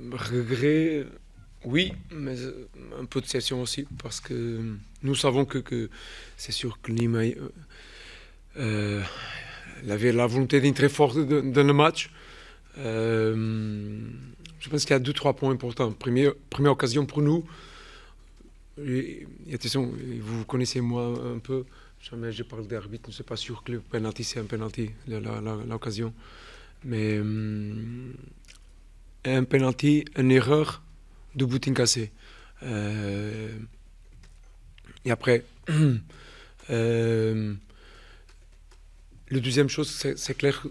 Regret, oui, mais un peu de déception aussi, parce que nous savons que c'est sûr que Nîmes euh, il avait la volonté d'être très fort dans le match. Je pense qu'il y a deux, trois points importants. Première occasion pour nous. Et attention, vous connaissez moi un peu. Jamais je parle d'arbitre, je ne suis pas sûr que le penalty c'est un penalty, l'occasion. Mais un penalty, une erreur de but cassé. Et après, le deuxième chose, c'est clair,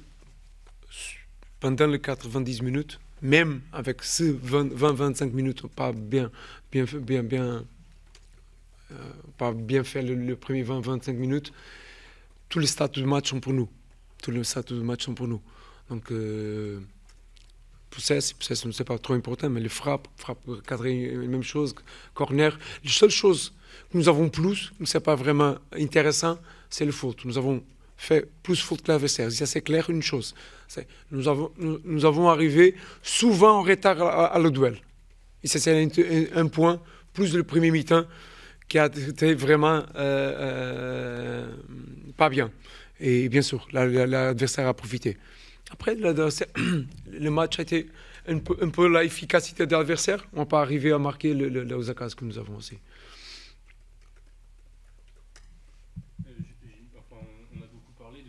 pendant les 90 minutes, même avec ces 20-25 minutes, pas bien fait le premier 20-25 minutes, tous les statuts de match sont pour nous. Tous les statuts de match sont pour nous. Donc, possesse, c'est pas trop important, mais les frappes cadrées, même chose, corner. La seule chose que nous avons plus, que c'est pas vraiment intéressant, c'est le foot. Nous avons fait plus foot que l'adversaire. Ça, c'est clair, une chose. Nous avons arrivé souvent en retard à le duel. Et ça, c'est un point, plus le premier mi-temps, qui a été vraiment pas bien. Et bien sûr, l'adversaire a profité. Après, le match a été un peu l'efficacité de l'adversaire. On n'a pas arrivé à marquer les occasions que nous avons aussi. Enfin, on a beaucoup parlé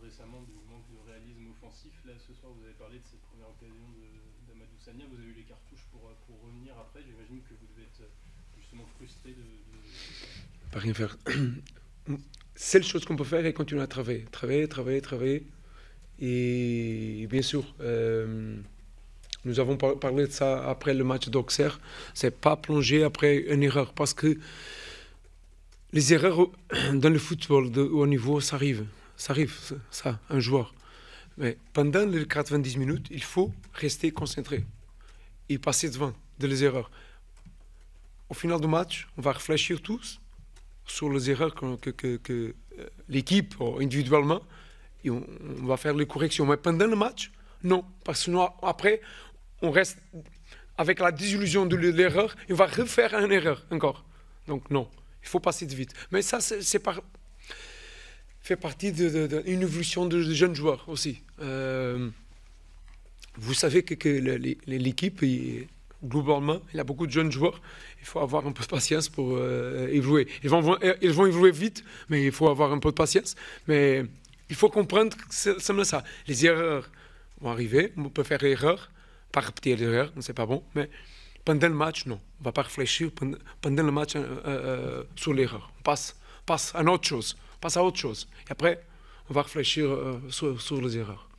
récemment du manque de réalisme offensif. Là, ce soir, vous avez parlé de cette première occasion d'Amadou Sagna. Vous avez eu les cartouches pour revenir après. J'imagine que vous devez être justement frustré de... Pas rien faire. Seule chose qu'on peut faire est continuer à travailler. Travailler. Et bien sûr, nous avons parlé de ça après le match d'Auxerre. C'est pas plonger après une erreur. Parce que les erreurs dans le football de haut niveau, ça arrive. Ça arrive, ça, un joueur. Mais pendant les 90 minutes, il faut rester concentré et passer devant les erreurs. Au final du match, on va réfléchir tous sur les erreurs que l'équipe, individuellement, et on va faire les corrections. Mais pendant le match, non. Parce que sinon, après, on reste avec la désillusion de l'erreur et on va refaire une erreur encore. Donc non, il faut passer de vite. Mais ça, fait partie d'une évolution de jeunes joueurs aussi. Vous savez que l'équipe, globalement, il y a beaucoup de jeunes joueurs. Il faut avoir un peu de patience pour évoluer. Ils vont évoluer vite, mais il faut avoir un peu de patience. Mais il faut comprendre que c'est ça. Les erreurs vont arriver. On peut faire erreur, pas répéter l'erreur, c'est pas bon. Mais pendant le match, non. On ne va pas réfléchir pendant le match sur l'erreur. On passe à autre chose. Passe à autre chose. Et après, on va réfléchir sur les erreurs.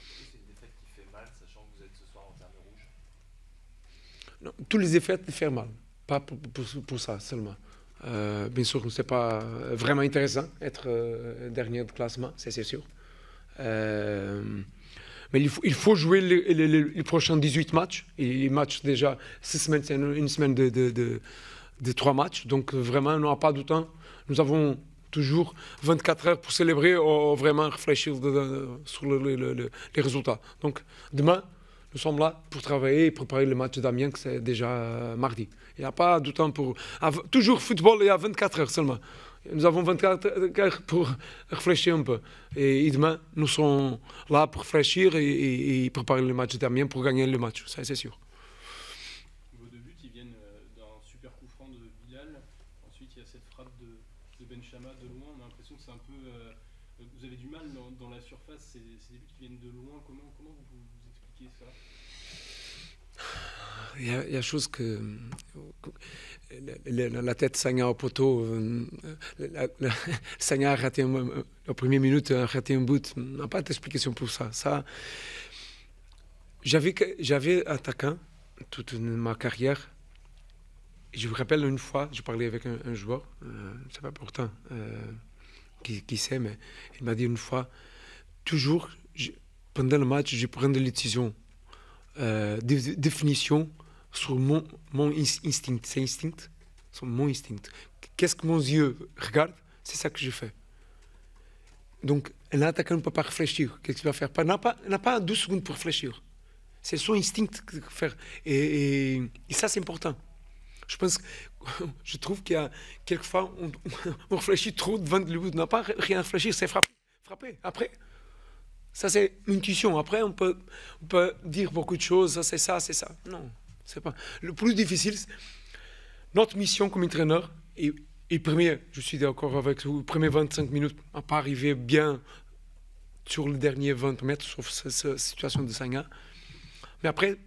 C'est une défaite qui fait mal, sachant que vous êtes ce soir en termes rouge. Non, tous les effets font mal. Pas pour ça seulement. Bien sûr, ce n'est pas vraiment intéressant être dernier de classement, c'est sûr. Mais il faut jouer les prochains 18 matchs. Et les matchs déjà, 6 semaines, c'est une semaine de 3 matchs. Donc vraiment, on n'aura pas de temps. Nous avons toujours 24 heures pour célébrer ou vraiment réfléchir sur les résultats. Donc demain, nous sommes là pour travailler et préparer le match d'Amiens, que c'est déjà mardi. Il n'y a pas de temps pour... Toujours football, il y a 24 heures seulement. Nous avons 24 heures pour réfléchir un peu. Et demain, nous sommes là pour réfléchir et préparer le match d'Amiens pour gagner le match, ça c'est sûr. Vos deux buts, ils viennent d'un super coup franc de Bilal. Ensuite, il y a cette frappe de Benchama de loin. On a l'impression que c'est un peu... vous avez du mal dans la surface. C'est des buts qui viennent de loin. Comment vous expliquez ça? Il y a chose que la tête Sagna au poteau, Sagna a raté la première minute, a raté un but. On n'a pas d'explication pour ça. J'avais attaquant toute ma carrière. Je me rappelle une fois, je parlais avec un joueur, c'est pas important qui sait, mais il m'a dit une fois, toujours, pendant le match, je prends des décisions, des définitions sur mon instinct. C'est instinct, sur mon instinct. Qu'est-ce que mon yeux regarde, c'est ça que je fais. Donc, un attaquant ne peut pas réfléchir. Qu'est-ce qu'il va faire? Il n'a pas 12 secondes pour réfléchir. C'est son instinct de faire. Et ça, c'est important. Je pense, je trouve qu'il y a quelquefois, on réfléchit trop devant le but. On n'a pas rien à réfléchir, c'est frapper. Après, ça c'est une intuition. Après, on peut dire beaucoup de choses, ça c'est ça, c'est ça. Non, c'est pas. Le plus difficile, notre mission comme entraîneur, et premier, je suis d'accord avec vous, les premiers 25 minutes, à pas arriver bien sur le dernier 20 mètres, sauf cette situation de Sanga. Mais après,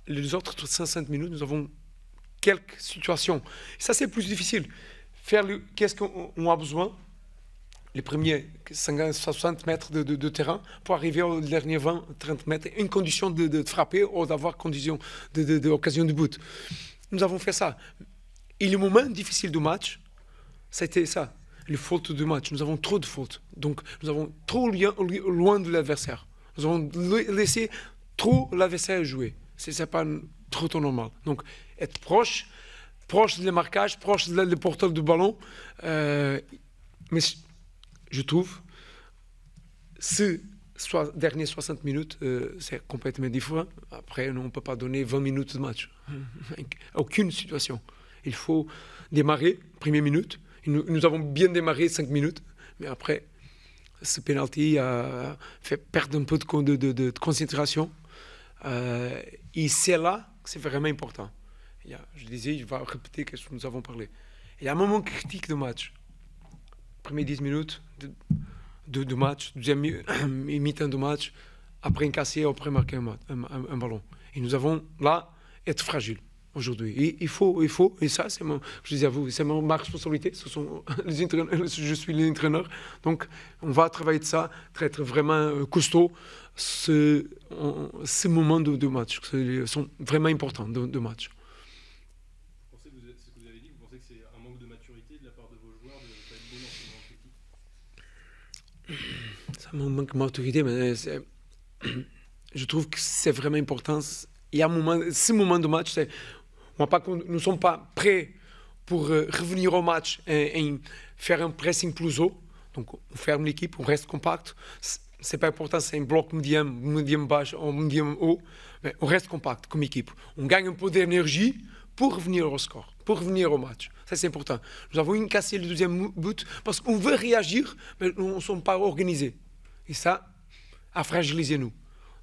les autres 60 minutes, nous avons quelques situations. Et ça, c'est plus difficile. Faire qu'est-ce qu'on a besoin, les premiers 50, 60 mètres de terrain, pour arriver aux derniers 20, 30 mètres, une condition de frapper ou d'avoir condition d'occasion de but. Nous avons fait ça. Et le moment difficile du match, c'était ça, les fautes du match. Nous avons trop de fautes. Donc, nous avons trop loin de l'adversaire. Nous avons laissé trop l'adversaire jouer. C'est pas trop normal. Donc, être proche du marquage, proche du porteur du ballon. Mais je trouve, ces dernières 60 minutes, c'est complètement différent. Après, on ne peut pas donner 20 minutes de match. Aucune situation. Il faut démarrer, première minute. Nous avons bien démarré 5 minutes. Mais après, ce penalty a fait perdre un peu de concentration. Et c'est là que c'est vraiment important. Je disais, je vais répéter ce que nous avons parlé. Il y a un moment critique de match. Premiers 10 minutes de match, deuxième mi-temps de match, après un cassé, après marquer un ballon. Et nous avons là être fragiles aujourd'hui. Et il faut, et ça, je dis à vous, c'est ma responsabilité. Ce sont les entraîneurs, je suis l'entraîneur. Donc, on va travailler de ça, être vraiment costaud. Ces moments de match sont vraiment importants de match. Vous pensez que c'est ce que vous avez dit, vous pensez que c'est un manque de maturité de la part de vos joueurs de ne pas être bons dans ce moment critique? C'est un manque de maturité, mais je trouve que c'est vraiment important. Il y a ce moment de match, nous ne sommes pas prêts pour revenir au match et faire un pressing plus haut. Donc, on ferme l'équipe, on reste compact. C'est pas important, c'est un bloc médium basse ou médium haut, mais on reste compact comme équipe. On gagne un peu d'énergie pour revenir au score, pour revenir au match. Ça, c'est important. Nous avons cassé le deuxième but parce qu'on veut réagir, mais nous ne sommes pas organisés. Et ça a fragilisé nous.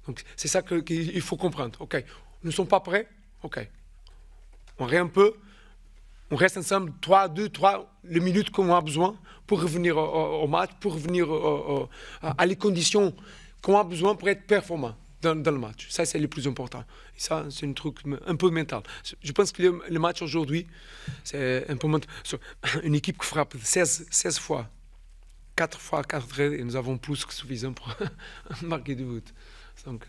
Donc, c'est ça qu'il faut comprendre. OK, nous ne sommes pas prêts. OK. On reste ensemble 3 les minutes qu'on a besoin pour revenir au match, pour revenir à les conditions qu'on a besoin pour être performant dans le match. Ça, c'est le plus important. Et ça, c'est un truc un peu mental. Je pense que le match aujourd'hui, c'est un peu une équipe qui frappe 16 fois, 4 fois 4 et nous avons plus que suffisant pour marquer du but. Donc,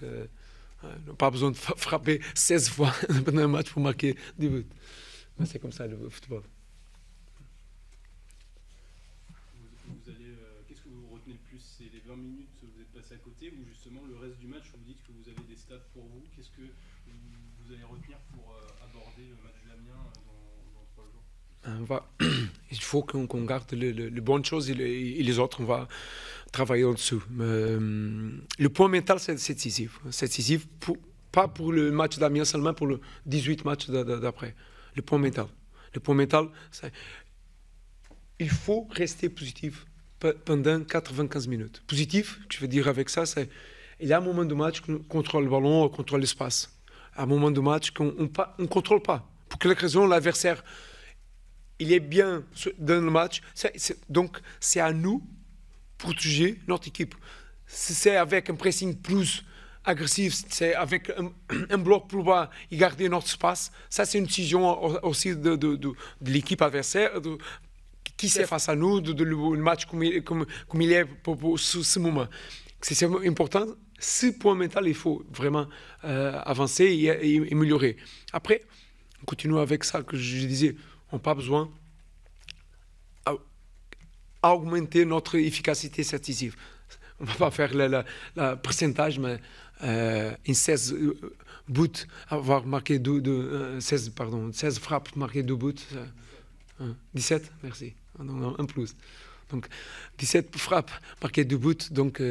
on n'a pas besoin de frapper 16 fois pendant un match pour marquer du but. Mais c'est comme ça le football. Qu'est-ce que vous retenez le plus? C'est les 20 minutes que vous êtes passé à côté ou justement le reste du match où vous dites que vous avez des stats pour vous? Qu'est-ce que vous allez retenir pour aborder le match de l'Amiens dans 3 jours? Il faut qu'on garde les bonnes choses et les autres, on va travailler en dessous. Le point mental, c'est décisif. C'est décisif, pas pour le match d'Amiens seulement, pour le 18 matchs d'après. Le point mental. Le point mental, c'est il faut rester positif pendant 95 minutes. Positif, je veux dire avec ça, c'est il y a un moment de match qu'on contrôle le ballon, on contrôle l'espace. Un moment de match qu'on ne contrôle pas. Pour quelle raison l'adversaire il est bien dans le match. Donc, c'est à nous protéger notre équipe. C'est avec un pressing plus agressif, c'est avec un bloc plus bas et garder notre espace. Ça, c'est une décision aussi de l'équipe adversaire, qui c'est face à nous, le match comme il est pour ce moment. C'est important. Ce point mental, il faut vraiment avancer et améliorer. Après, on continue avec ça que je disais. On n'a pas besoin d'augmenter notre efficacité statistique. On ne va pas faire le pourcentage, mais en 16 buts, avoir marqué 16 frappes, marqué 2 buts. 17, merci. Un plus. Donc, 17 frappes, marqué 2 buts, donc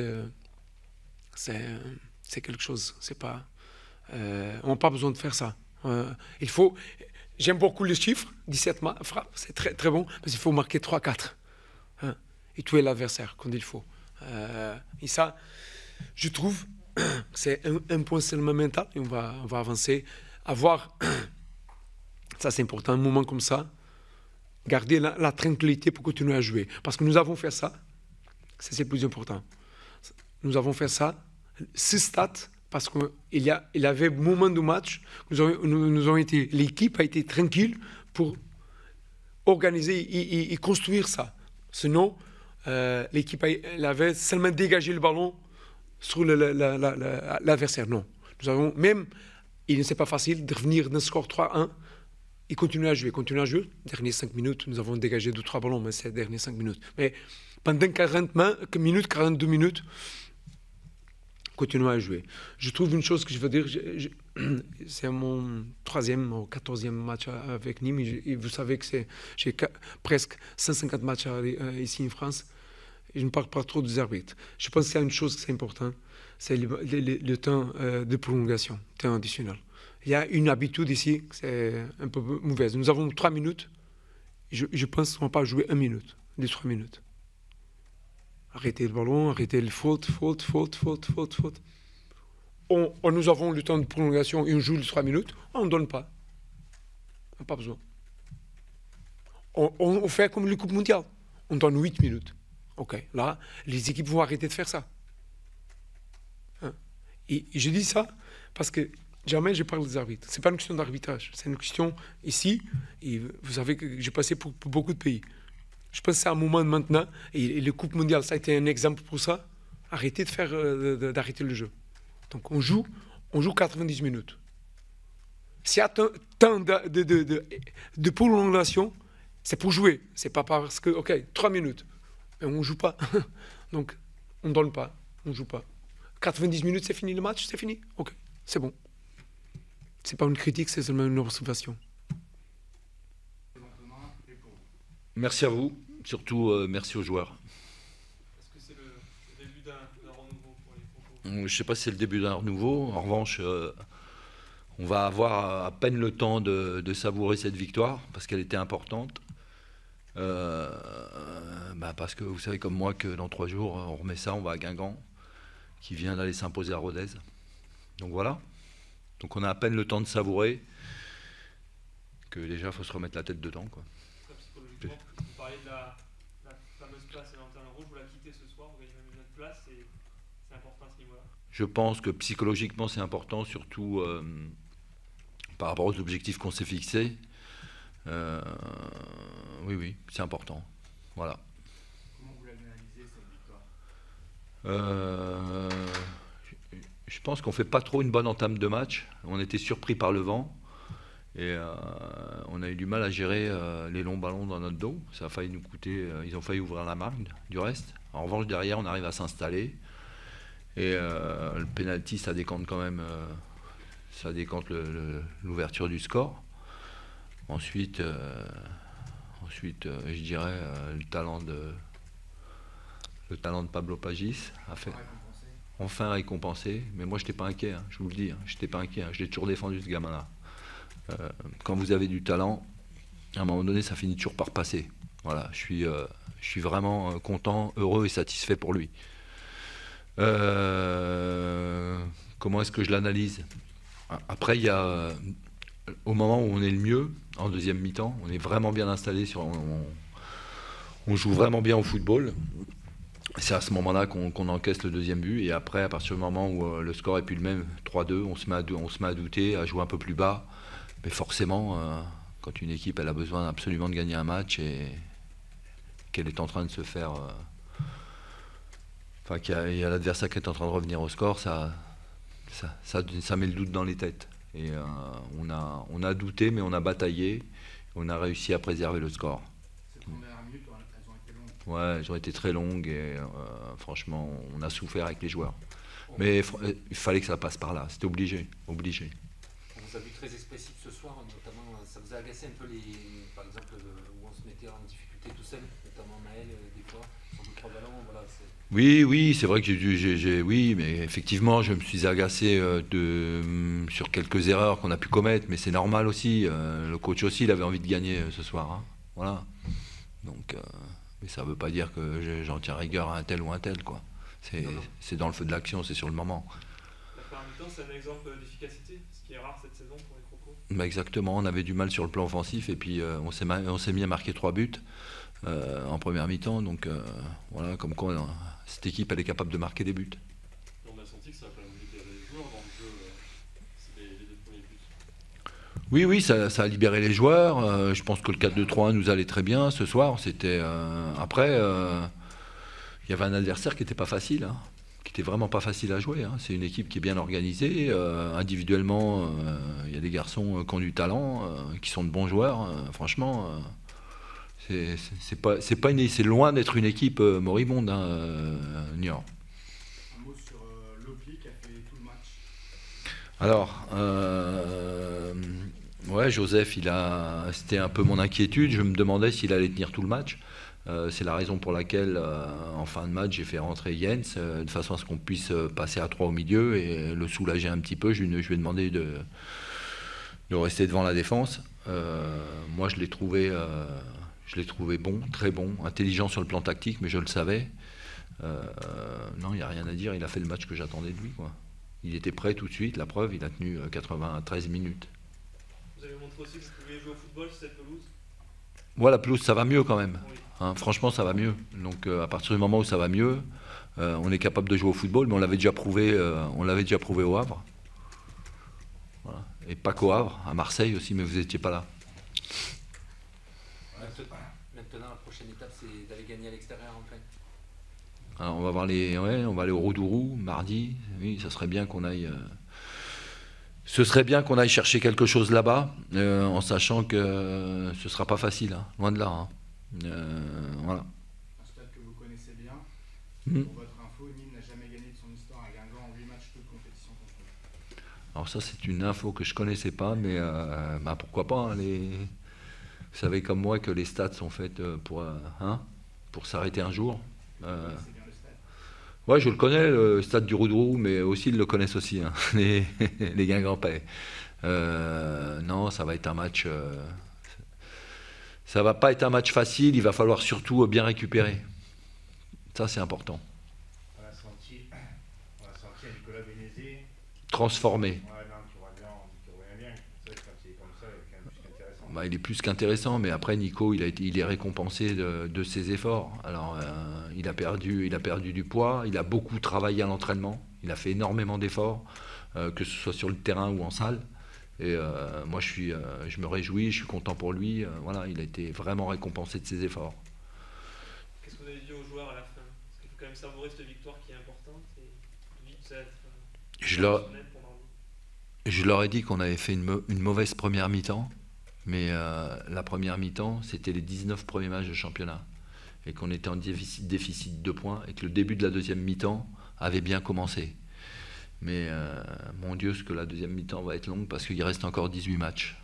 c'est quelque chose. C'est pas On n'a pas besoin de faire ça. Il faut... J'aime beaucoup le chiffre, 17 frappes, c'est très, très bon, parce qu'il faut marquer 3-4. Hein, et tuer l'adversaire quand il faut. Et ça, je trouve, c'est un point seulement mental, et on va avancer. Avoir, ça c'est important, un moment comme ça, garder la tranquillité pour continuer à jouer. Parce que nous avons fait ça, c'est le plus important. Nous avons fait ça, ce stade, parce qu'il y avait un moment du match, l'équipe a été tranquille pour organiser et construire ça. Sinon, l'équipe avait seulement dégagé le ballon sur l'adversaire. Non. Nous avons même, il ne c'est pas facile de revenir d'un score 3-1 et continuer à jouer. Les dernières 5 minutes, nous avons dégagé 2-3 ballons, mais c'est les dernières 5 minutes. Mais pendant 42 minutes, continuer à jouer. Je trouve une chose que je veux dire, c'est mon 3e ou 14e match avec Nîmes, et vous savez que j'ai presque 150 matchs ici en France, et je ne parle pas trop des arbitres. Je pense qu'il y a une chose qui est importante, c'est le temps de prolongation, temps additionnel. Il y a une habitude ici, c'est un peu mauvaise. Nous avons 3 minutes, je pense qu'on ne va pas jouer 1 minute, les 3 minutes. Arrêtez le ballon, arrêtez le faute. Nous avons le temps de prolongation et on joue les 3 minutes, on ne donne pas. On n'a pas besoin. On fait comme les Coupes mondiales. On donne 8 minutes. Ok, là, les équipes vont arrêter de faire ça. Hein? Et je dis ça parce que jamais je parle des arbitres. Ce n'est pas une question d'arbitrage. C'est une question ici, et vous savez que j'ai passé pour beaucoup de pays. Je pense que c'est un moment maintenant, et le Coupe mondiale, ça a été un exemple pour ça. Arrêtez d'arrêter le jeu. Donc on joue 90 minutes. S'il y a tant de prolongation, c'est pour jouer. C'est pas parce que, ok, 3 minutes, mais on ne joue pas. Donc on ne donne pas, on ne joue pas. 90 minutes, c'est fini le match, c'est fini. Ok, c'est bon. C'est pas une critique, c'est seulement une observation. Merci à vous, surtout merci aux joueurs. Est-ce que c'est le début d'un renouveau pour les propos? Je ne sais pas si c'est le début d'un renouveau. En revanche, on va avoir à peine le temps de savourer cette victoire, parce qu'elle était importante. Parce que vous savez comme moi que dans 3 jours, on remet ça, on va à Guingamp, qui vient d'aller s'imposer à Rodez. Donc voilà. Donc on a à peine le temps de savourer, que déjà, il faut se remettre la tête dedans, quoi. Psychologiquement, vous parliez de la fameuse place à l'antenne rouge, vous la quittez ce soir, vous gagnez même une autre place, c'est important à ce niveau-là. Je pense que psychologiquement c'est important, surtout par rapport aux objectifs qu'on s'est fixés. Oui, c'est important. Voilà. Comment vous l'avez analysé cette victoire? Je pense qu'on ne fait pas trop une bonne entame de match. On était surpris par le vent. Et on a eu du mal à gérer les longs ballons dans notre dos. Ça a failli nous coûter. Ils ont failli ouvrir la marque du reste. En revanche, derrière, on arrive à s'installer. Et le penalty, ça décante quand même. Ça décante l'ouverture du score. Ensuite, je dirais le talent de Pablo Pagis a fait. Enfin récompensé. Mais moi, je n'étais pas inquiet. Je vous le dis. Je n'étais pas inquiet. Je l'ai toujours défendu, ce gamin-là. Quand vous avez du talent, à un moment donné, ça finit toujours par passer. Voilà, je suis vraiment content, heureux et satisfait pour lui. Comment est-ce que je l'analyse? Après, il y a au moment où on est le mieux, en deuxième mi-temps, on est vraiment bien installé, on joue vraiment bien au football. C'est à ce moment-là qu'on encaisse le deuxième but. Et après, à partir du moment où le score est plus le même, 3-2, on se met à douter, à jouer un peu plus bas. Mais forcément, quand une équipe elle a besoin absolument de gagner un match et qu'elle est en train de se faire... qu'il y a l'adversaire qui est en train de revenir au score, ça met le doute dans les têtes. Et on a douté, mais on a bataillé. On a réussi à préserver le score. Ces premières minutes, elles ont été longues. Ouais, elles ont été très longues et franchement, on a souffert avec les joueurs. Mais il fallait que ça passe par là, c'était obligé. On vous a vu très expressif ce soir, notamment, ça vous a agacé un peu par exemple, où on se mettait en difficulté tout seul, notamment Maël, des fois, sans doute 3 ballons, voilà. Oui, c'est vrai que oui, mais effectivement, je me suis agacé sur quelques erreurs qu'on a pu commettre, mais c'est normal aussi. Le coach aussi, il avait envie de gagner ce soir. Hein. Voilà. Donc, mais ça ne veut pas dire que j'en tiens rigueur à un tel ou un tel, quoi. C'est dans le feu de l'action, c'est sur le moment. La première mi-temps, c'est un exemple d'efficacité, ce qui est rare cette saison pour les Crocos. Bah exactement, on avait du mal sur le plan offensif et puis on s'est mis à marquer 3 buts en première mi-temps. Donc voilà, comme quoi cette équipe elle est capable de marquer des buts. On a senti que ça a quand même libéré les joueurs dans le jeu, c'est les 2 premiers buts. Oui, ça a libéré les joueurs. Je pense que le 4-2-3-1 nous allait très bien ce soir. C'était après, il y avait un adversaire qui n'était pas facile, hein, qui était vraiment pas facile à jouer. Hein. C'est une équipe qui est bien organisée. Individuellement, il y a des garçons qui ont du talent, qui sont de bons joueurs. Franchement, c'est loin d'être une équipe moribonde, hein, Niort. Un mot sur Lopli qui a fait tout le match. Alors, ouais, Joseph, c'était un peu mon inquiétude. Je me demandais s'il allait tenir tout le match. C'est la raison pour laquelle, en fin de match, j'ai fait rentrer Jens, de façon à ce qu'on puisse passer à 3 au milieu et le soulager un petit peu. Je lui ai demandé de rester devant la défense. Moi, je l'ai trouvé bon, très bon, intelligent sur le plan tactique, mais je le savais. Non, il n'y a rien à dire. Il a fait le match que j'attendais de lui, quoi. Il était prêt tout de suite. La preuve, il a tenu 93 minutes. Vous avez montré aussi que vous pouviez jouer au football sur cette pelouse. Voilà, la pelouse, ça va mieux quand même. Oui. Hein, franchement, ça va mieux. Donc, à partir du moment où ça va mieux, on est capable de jouer au football, mais on l'avait déjà prouvé au Havre. Voilà. Et pas qu'au Havre, à Marseille aussi, mais vous n'étiez pas là. Maintenant, la prochaine étape, c'est d'aller gagner à l'extérieur, en fait. Alors, on va aller au Roudourou mardi. Oui, ça serait bien qu'on aille. Ce serait bien qu'on aille chercher quelque chose là-bas, en sachant que ce sera pas facile, hein, loin de là. Hein. Voilà. Un stade que vous connaissez bien. Pour votre info, Nîmes n'a jamais gagné de son histoire à Guingamp en 8 matchs de compétition confondue. Alors ça, c'est une info que je connaissais pas, mais pourquoi pas. Hein, vous savez comme moi que les stades sont faites pour s'arrêter un jour. Vous connaissez bien le stade. Ouais, je le connais, le stade du Roudrou, mais aussi ils le connaissent aussi, hein, les Guingampais. Non, ça va être un match. Ça va pas être un match facile. Il va falloir surtout bien récupérer. Ça, c'est important. On a senti à Nicolas Bénézé. Transformé. Ouais, non, qui revient bien. C'est vrai que quand il est comme ça, il est quand même plus qu'intéressant. Bah, il est plus qu'intéressant, mais après Nico, il est récompensé de ses efforts. Alors, il a perdu du poids, il a beaucoup travaillé à l'entraînement, il a fait énormément d'efforts, que ce soit sur le terrain ou en salle. Et moi, je me réjouis, je suis content pour lui. Voilà, il a été vraiment récompensé de ses efforts. Qu'est-ce que vous avez dit aux joueurs à la fin? Parce qu'il faut quand même savourer cette victoire qui est importante et vite ça va être personnel pour mardi. Je leur ai dit qu'on avait fait une mauvaise première mi-temps, mais la première mi-temps, c'était les 19 premiers matchs de championnat, et qu'on était en déficit de 2 points, et que le début de la deuxième mi-temps avait bien commencé. Mais mon Dieu, ce que la deuxième mi-temps va être longue, parce qu'il reste encore 18 matchs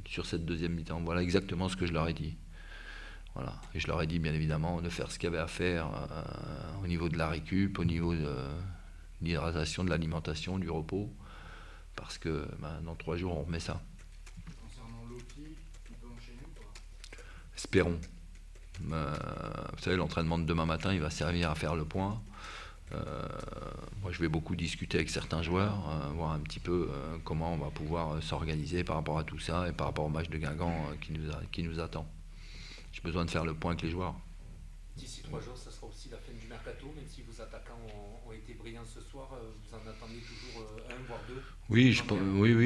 sur cette deuxième mi-temps. Voilà exactement ce que je leur ai dit. Voilà. Et je leur ai dit, bien évidemment, de faire ce qu'il y avait à faire au niveau de la récup, au niveau de l'hydratation, de l'alimentation, du repos, parce que dans 3 jours, on remet ça. Concernant Lopi, il peut enchaîner ou pas? Espérons. Vous savez, l'entraînement de demain matin, il va servir à faire le point. Moi, je vais beaucoup discuter avec certains joueurs, voir un petit peu comment on va pouvoir s'organiser par rapport à tout ça et par rapport au match de Guingamp qui nous attend. J'ai besoin de faire le point avec les joueurs. D'ici 3 jours, ça sera aussi la fin du mercato, même si vos attaquants ont été brillants ce soir, vous en attendez toujours 1 voire 2. Oui,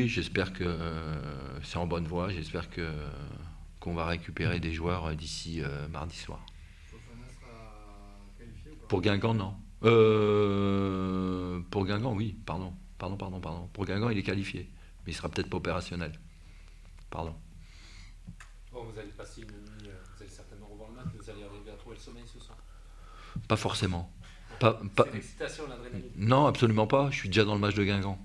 j'espère que c'est en bonne voie. J'espère qu'on va récupérer des joueurs d'ici mardi soir. Fofana sera qualifié ou pas? Pour Guingamp, non. Pour Guingamp, oui, pardon. Pour Guingamp, il est qualifié, mais il sera peut-être pas opérationnel. Pardon. Bon, vous allez passer une nuit, vous allez certainement revoir le match, vous allez arriver à trouver le sommeil ce soir. Pas forcément. C'est l'excitation, l'adrénaline. Non, absolument pas. Je suis déjà dans le match de Guingamp.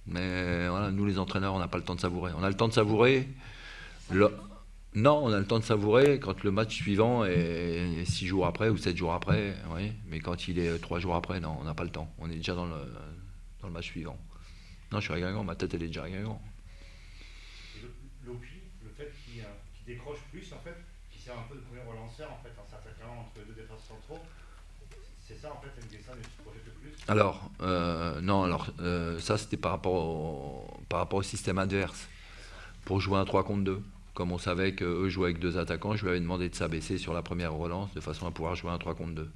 Mais voilà, nous les entraîneurs, on n'a pas le temps de savourer. On a le temps de savourer Non, on a le temps de savourer quand le match suivant est 6 jours après ou 7 jours après, oui. Mais quand il est 3 jours après, non, on n'a pas le temps. On est déjà dans le match suivant. Non, je suis à Guingamp, ma tête elle est déjà à Guingamp. Et Lopi, le fait qu'il décroche plus, en fait, qu'il sert un peu de premier relanceur, en fait, en s'attaquant entre les deux défenseurs centraux, c'est ça, en fait, Nguessan ne se projette plus. Alors, non, ça c'était par rapport au système adverse. Pour jouer un 3 contre 2. Comme on savait qu'eux jouaient avec 2 attaquants, je lui avais demandé de s'abaisser sur la première relance de façon à pouvoir jouer un 3 contre 2.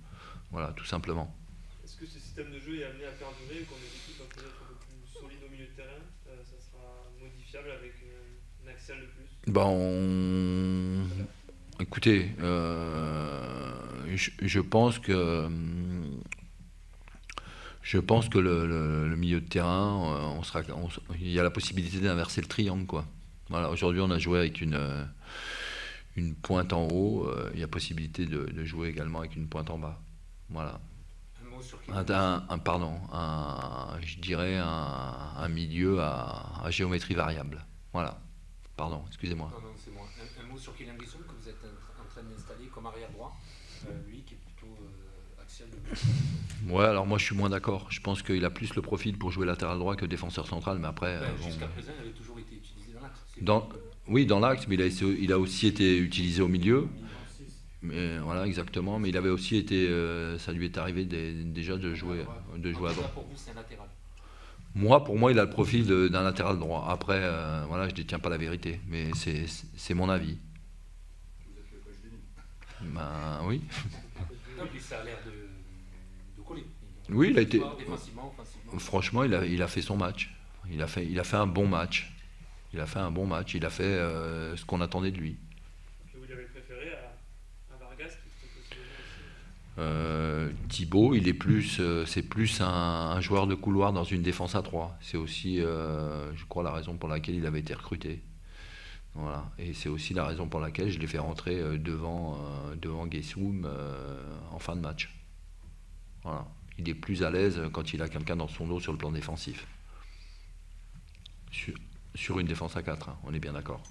Voilà, tout simplement. Est-ce que ce système de jeu est amené à perdurer, qu'on ait des équipes peut-être un peu plus solides au milieu de terrain, ça sera modifiable avec un axial de plus? Écoutez, je pense que le milieu de terrain, il y a la possibilité d'inverser le triangle, quoi. Voilà, aujourd'hui, on a joué avec une pointe en haut. Il y a possibilité de jouer également avec une pointe en bas. Voilà. Un mot sur Je dirais un milieu à géométrie variable. Voilà. Pardon, excusez-moi. Non, c'est moi. Un mot sur Kylian Guessoum que vous êtes en train d'installer comme arrière droit. Lui qui est plutôt axial de... Ouais, alors moi je suis moins d'accord. Je pense qu'il a plus le profil pour jouer latéral droit que défenseur central, mais après... Jusqu'à présent, il avait toujours été utilisé dans l'axe. Oui, dans l'axe, mais il a aussi été utilisé au milieu. Mais, voilà, exactement. Mais il avait aussi été... ça lui est arrivé déjà de jouer à droite. Pour vous, c'est un latéral. Pour moi, il a le profil d'un latéral droit. Après, voilà, je ne détiens pas la vérité, mais c'est mon avis. Vous êtes le coach de Nîmes. Ben oui. Non, puis ça a l'air de coller. Oui, il a été... Défensivement, offensivement. Franchement, il a fait son match. Il a fait un bon match. Il a fait ce qu'on attendait de lui. Que vous lui avez préféré à Vargas, qui était possiblement aussi... Thibaut, c'est plus un joueur de couloir dans une défense à 3. C'est aussi, je crois, la raison pour laquelle il avait été recruté. Voilà. Et c'est aussi la raison pour laquelle je l'ai fait rentrer devant Guessoum en fin de match. Voilà. Il est plus à l'aise quand il a quelqu'un dans son dos sur le plan défensif. Sur une défense à 4, hein, on est bien d'accord.